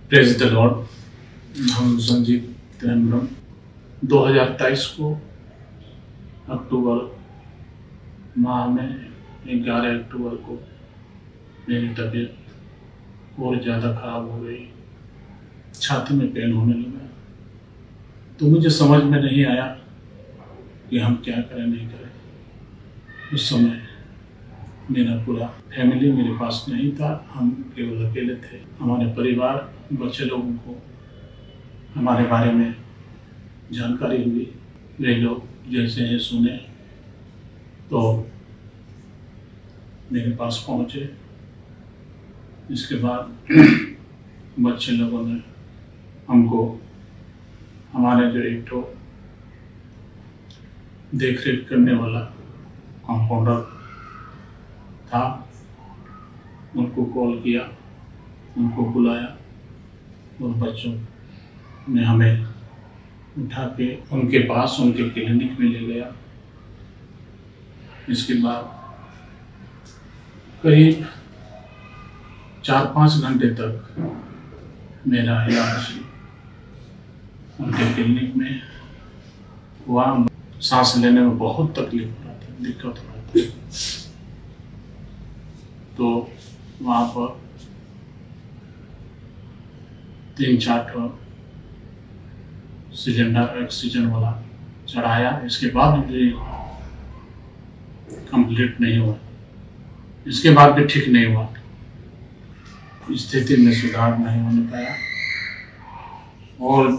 Praise the Lord. हम संजीव त्रिवेंद्रम 2023 को अक्टूबर माह में 11 अक्टूबर को मेरी तबीयत और ज़्यादा ख़राब हो गई। छाती में पेन होने लगा तो मुझे समझ में नहीं आया कि हम क्या करें नहीं करें। उस समय मेरा पूरा फैमिली मेरे पास नहीं था, हम केवल अकेले थे। हमारे परिवार बच्चे लोगों को हमारे बारे में जानकारी हुई। वे लोग जैसे ही सुने तो मेरे पास पहुँचे। इसके बाद बच्चे लोगों ने हमको हमारे जो एक तो देख रेख करने वाला कंपाउंडर था, उनको कॉल किया, उनको बुलाया और बच्चों ने हमें उठा के उनके पास उनके क्लिनिक में ले गया। इसके बाद करीब 4-5 घंटे तक मेरा इलाज उनके क्लिनिक में हुआ। सांस लेने में बहुत तकलीफ हो रहा था, दिक्कत हो रहा था। तो वहाँ पर 3-4 सिलेंडर ऑक्सीजन वाला चढ़ाया। इसके बाद भी कंप्लीट नहीं हुआ, इसके बाद भी ठीक नहीं हुआ, स्थिति में सुधार नहीं होने पाया और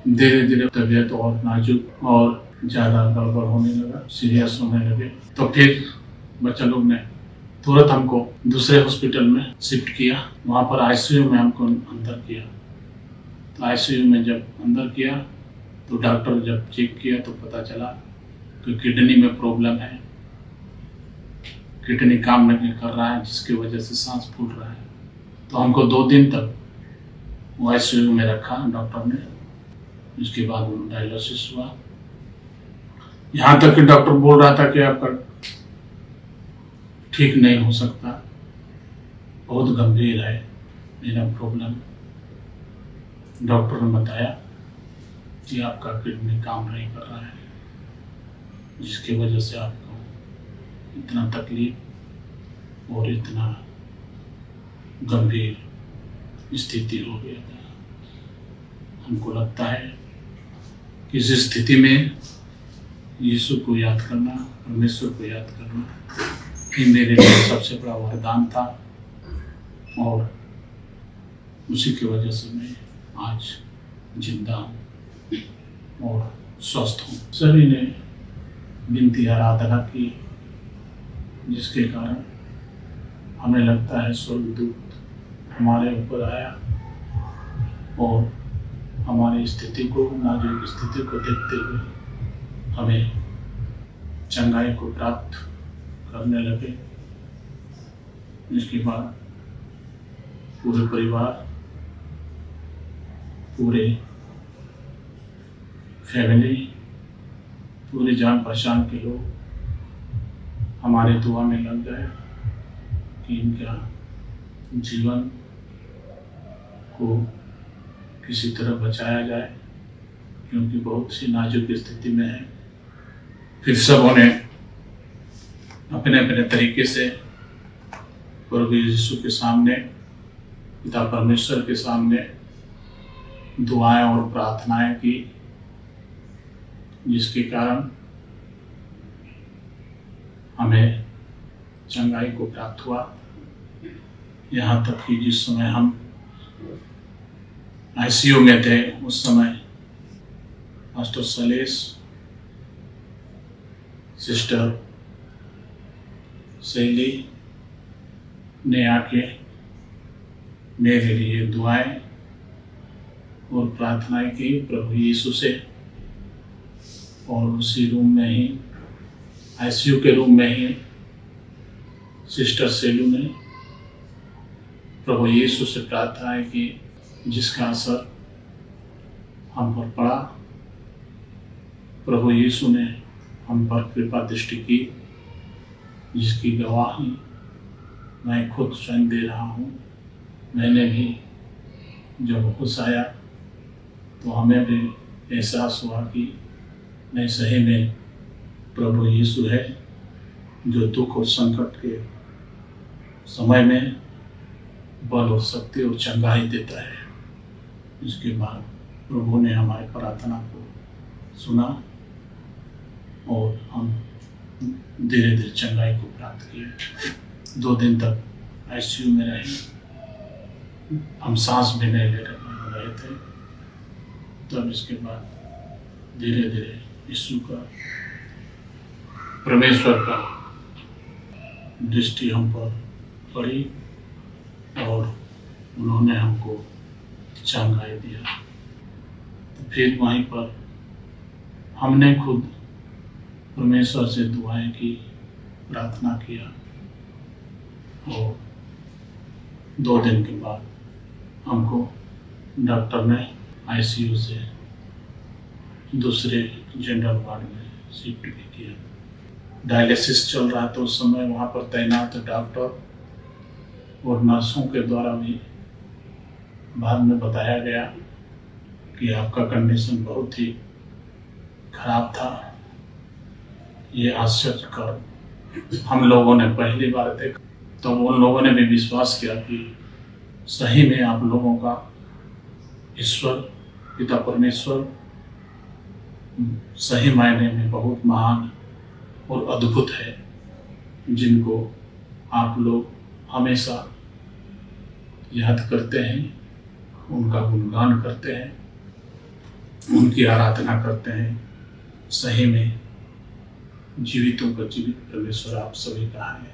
धीरे धीरे तबीयत और नाजुक और ज़्यादा गड़बड़ होने लगा, सीरियस होने लगे। तो फिर बच्चा लोग ने तुरंत हमको दूसरे हॉस्पिटल में शिफ्ट किया। वहाँ पर आईसीयू में हमको अंदर किया। तो आईसीयू में जब अंदर किया तो डॉक्टर जब चेक किया तो पता चला कि किडनी में प्रॉब्लम है, किडनी काम नहीं कर रहा है, जिसकी वजह से सांस फूल रहा है। तो हमको 2 दिन तक वो आईसीयू में रखा डॉक्टर ने। इसके बाद डायलिसिस हुआ। यहाँ तक कि डॉक्टर बोल रहा था कि आपका ठीक नहीं हो सकता, बहुत गंभीर है मेरा प्रॉब्लम। डॉक्टर ने बताया कि आपका किडनी काम नहीं कर रहा है, जिसकी वजह से आपको इतना तकलीफ और इतना गंभीर स्थिति हो गया था। हमको लगता है कि इस स्थिति में यीशु को याद करना, परमेश्वर को याद करना ये मेरे लिए सबसे बड़ा वरदान था और उसी की वजह से मैं आज जिंदा हूँ और स्वस्थ हूँ। सभी ने विनती आराधना की, जिसके कारण हमें लगता है स्वर्गदूत हमारे ऊपर आया और हमारी स्थिति को, नाजुक स्थिति को देखते हुए हमें चंगाई को प्राप्त करने लगे। इसके बाद पूरे परिवार, पूरे फैमिली, पूरे जान पहचान के लोग हमारे दुआ में लग गए कि इनका जीवन को किसी तरह बचाया जाए, क्योंकि बहुत सी नाजुक स्थिति में है। फिर सबों ने अपने अपने तरीके से प्रभु यीशु के सामने, पिता परमेश्वर के सामने दुआएं और प्रार्थनाएं की, जिसके कारण हमें चंगाई को प्राप्त हुआ। यहाँ तक कि जिस समय हम आईसीयू में थे उस समय मास्टर सलेश, सिस्टर शैली ने आके मेरे लिए दुआएं और प्रार्थनाएं की प्रभु यीशु से। और उसी रूम में ही, आईसीयू के रूम में ही सिस्टर शैलू ने प्रभु यीशु से प्रार्थनाएं की, जिसका असर हम पर पड़ा। प्रभु यीशु ने हम पर कृपा दृष्टि की, जिसकी गवाही मैं खुद स्वयं दे रहा हूँ। मैंने भी जब होश आया तो हमें भी एहसास हुआ कि नहीं, सही में प्रभु यीशु है जो दुख और संकट के समय में बल और शक्ति और चंगाई देता है। इसके बाद प्रभु ने हमारी प्रार्थना को सुना और हम धीरे धीरे चंगाई को प्राप्त किए। 2 दिन तक आईसीयू में रहे, हम सांस भी नहीं ले रहे थे। तब इसके बाद धीरे धीरे यीशु का, परमेश्वर का दृष्टि हम पर पड़ी और उन्होंने हमको चंगाई दिया। तो फिर वहीं पर हमने खुद परमेश्वर से दुआएं की, प्रार्थना किया और 2 दिन के बाद हमको डॉक्टर ने आईसीयू से दूसरे जनरल वार्ड में शिफ्ट भी किया। डायलिसिस चल रहा था उस समय, वहाँ पर तैनात डॉक्टर और नर्सों के द्वारा भी बाद में बताया गया कि आपका कंडीशन बहुत ही खराब था। ये आश्चर्यकर हम लोगों ने पहली बार देखा। तो उन लोगों ने भी विश्वास किया कि सही में आप लोगों का ईश्वर पिता परमेश्वर सही मायने में बहुत महान और अद्भुत है, जिनको आप लोग हमेशा याद करते हैं, उनका गुणगान करते हैं, उनकी आराधना करते हैं। सही में जीवितों का जीवित परमेश्वर आप सभी का है,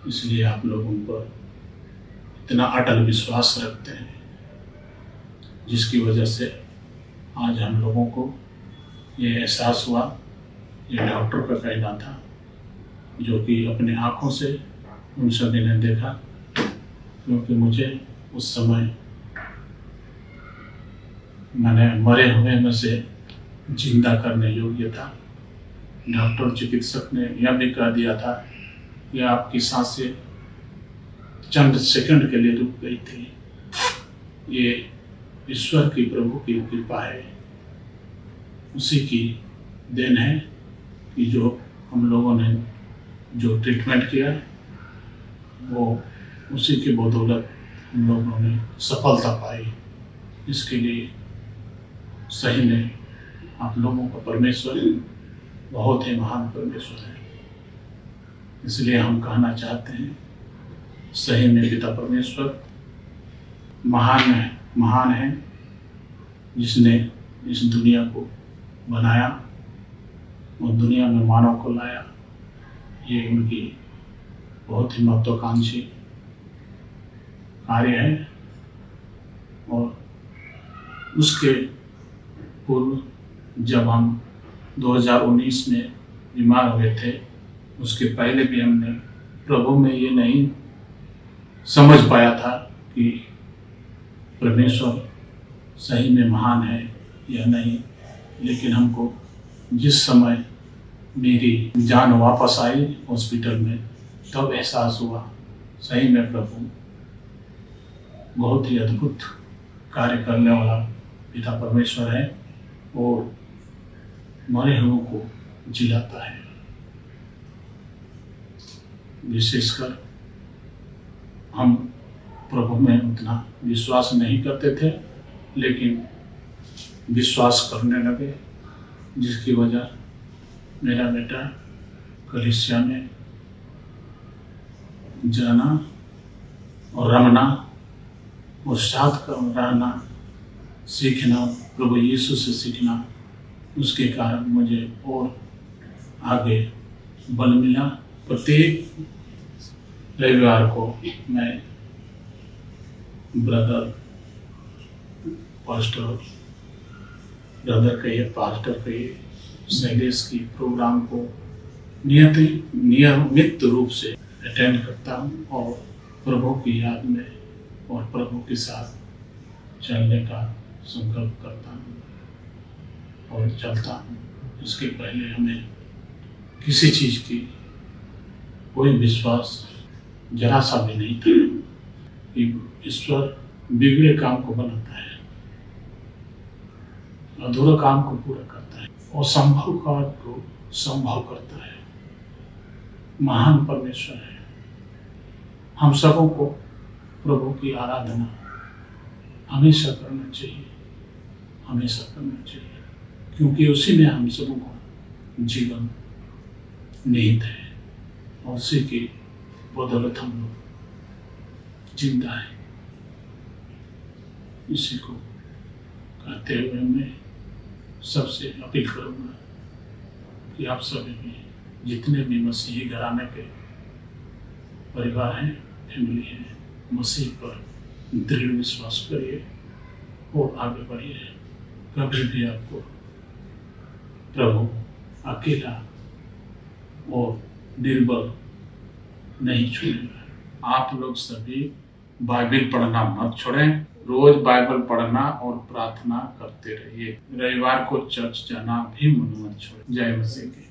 इसलिए आप लोग उन पर इतना अटल विश्वास रखते हैं, जिसकी वजह से आज हम लोगों को ये एहसास हुआ। ये डॉक्टर का कहना था, जो कि अपने आँखों से उन सभी ने देखा, क्योंकि मुझे उस समय मैंने मरे हुए में से जिंदा करने योग्य था। डॉक्टर चिकित्सक ने यह भी कह दिया था कि आपकी सांसें चंद सेकंड के लिए रुक गई थी। ये ईश्वर की, प्रभु की कृपा है, उसी की देन है कि जो हम लोगों ने जो ट्रीटमेंट किया वो उसी की बदौलत हम लोगों ने सफलता पाई। इसके लिए सही में आप लोगों का परमेश्वर बहुत ही महान परमेश्वर है। इसलिए हम कहना चाहते हैं, सही में पिता परमेश्वर महान है, जिसने इस दुनिया को बनाया और दुनिया में मानव को लाया। ये उनकी बहुत ही महत्वाकांक्षी कार्य है। और उसके पूर्व जब हम 2019 में बीमार हुए थे, उसके पहले भी हमने प्रभु में ये नहीं समझ पाया था कि परमेश्वर सही में महान है या नहीं। लेकिन हमको जिस समय मेरी जान वापस आई हॉस्पिटल में, तब एहसास हुआ सही में प्रभु बहुत ही अद्भुत कार्य करने वाला पिता परमेश्वर है और मरे हुओं को जिलाता है। विशेषकर हम प्रभु में उतना विश्वास नहीं करते थे, लेकिन विश्वास करने लगे, जिसकी वजह मेरा बेटा कलीसिया में जाना और रमना और साथ रहना सीखना, प्रभु यीशु से सीखना, उसके कारण मुझे और आगे बल मिला। प्रत्येक रविवार को मैं ब्रदर कहिए शैलेश की प्रोग्राम को नियमित रूप से अटेंड करता हूँ और प्रभु की याद में और प्रभु के साथ चलने का संकल्प करता हूँ और चलता हूँ। इसके पहले हमें किसी चीज़ की कोई विश्वास जरा सा भी नहीं था कि ईश्वर बिगड़े काम को बनाता है, अधूरा काम को पूरा करता है और संभव कार्य को संभव करता है। महान परमेश्वर है। हम सबों को प्रभु की आराधना हमेशा करना चाहिए, हमेशा करना चाहिए, क्योंकि उसी में हम सबों को जीवन निहित है और उसी की बदौलत हम लोग जिंदा है। इसी को कहते हुए मैं सबसे अपील करूंगा कि आप सभी भी, जितने भी मसीही घराने के परिवार हैं, फैमिली है, मसीह पर दृढ़ विश्वास करिए और आगे बढ़िए। कभी भी आपको प्रभु अकेला और निर्बल नहीं छोड़ेगा। आप लोग सभी बाइबल पढ़ना मत छोड़ें। रोज बाइबल पढ़ना और प्रार्थना करते रहिए। रविवार को चर्च जाना भी मत छोड़ें। जय मसीह की।